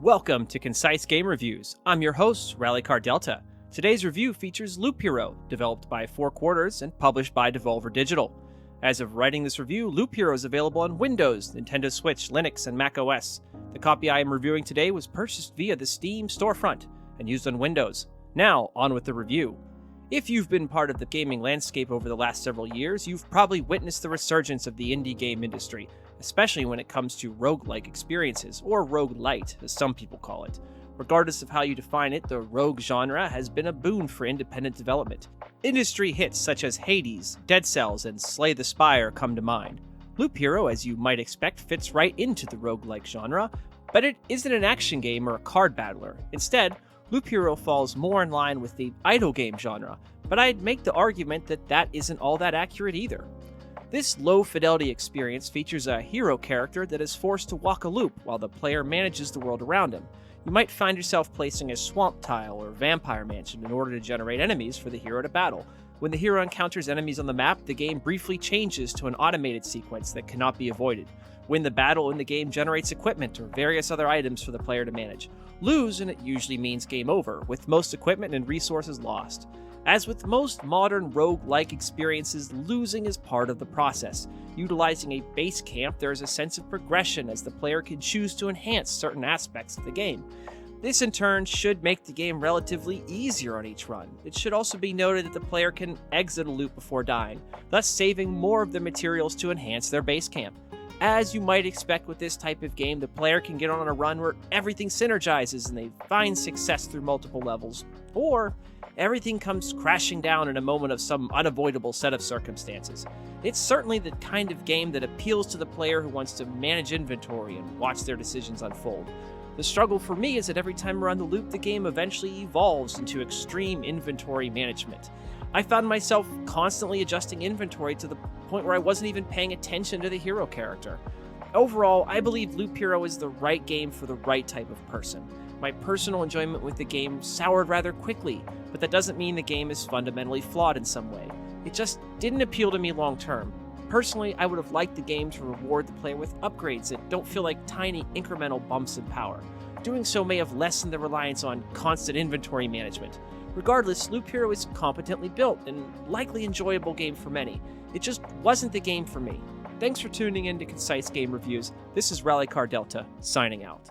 Welcome to Concise Game Reviews. I'm your host, Rallycar Delta. Today's review features Loop Hero, developed by 4 Quarters and published by Devolver Digital. As of writing this review, Loop Hero is available on Windows, Nintendo Switch, Linux, and Mac OS. The copy I am reviewing today was purchased via the Steam storefront and used on Windows. Now, on with the review. If you've been part of the gaming landscape over the last several years, you've probably witnessed the resurgence of the indie game industry, especially when it comes to roguelike experiences, or roguelite, as some people call it. Regardless of how you define it, the rogue genre has been a boon for independent development. Industry hits such as Hades, Dead Cells, and Slay the Spire come to mind. Loop Hero, as you might expect, fits right into the roguelike genre, but it isn't an action game or a card battler. Instead, Loop Hero falls more in line with the idle game genre, but I'd make the argument that that isn't all that accurate either. This low-fidelity experience features a hero character that is forced to walk a loop while the player manages the world around him. You might find yourself placing a swamp tile or vampire mansion in order to generate enemies for the hero to battle. When the hero encounters enemies on the map, the game briefly changes to an automated sequence that cannot be avoided. Win the battle and the game generates equipment or various other items for the player to manage. Lose and it usually means game over, with most equipment and resources lost. As with most modern rogue-like experiences, losing is part of the process. Utilizing a base camp, there is a sense of progression as the player can choose to enhance certain aspects of the game. This in turn should make the game relatively easier on each run. It should also be noted that the player can exit a loop before dying, thus saving more of the materials to enhance their base camp. As you might expect with this type of game, the player can get on a run where everything synergizes and they find success through multiple levels, or everything comes crashing down in a moment of some unavoidable set of circumstances. It's certainly the kind of game that appeals to the player who wants to manage inventory and watch their decisions unfold. The struggle for me is that every time around the loop, the game eventually evolves into extreme inventory management. I found myself constantly adjusting inventory to the point where I wasn't even paying attention to the hero character. Overall, I believe Loop Hero is the right game for the right type of person. My personal enjoyment with the game soured rather quickly, but that doesn't mean the game is fundamentally flawed in some way. It just didn't appeal to me long term. Personally, I would have liked the game to reward the player with upgrades that don't feel like tiny incremental bumps in power. Doing so may have lessened the reliance on constant inventory management. Regardless, Loop Hero is competently built and likely enjoyable game for many. It just wasn't the game for me. Thanks for tuning in to Concise Game Reviews. This is Rallycar Delta, signing out.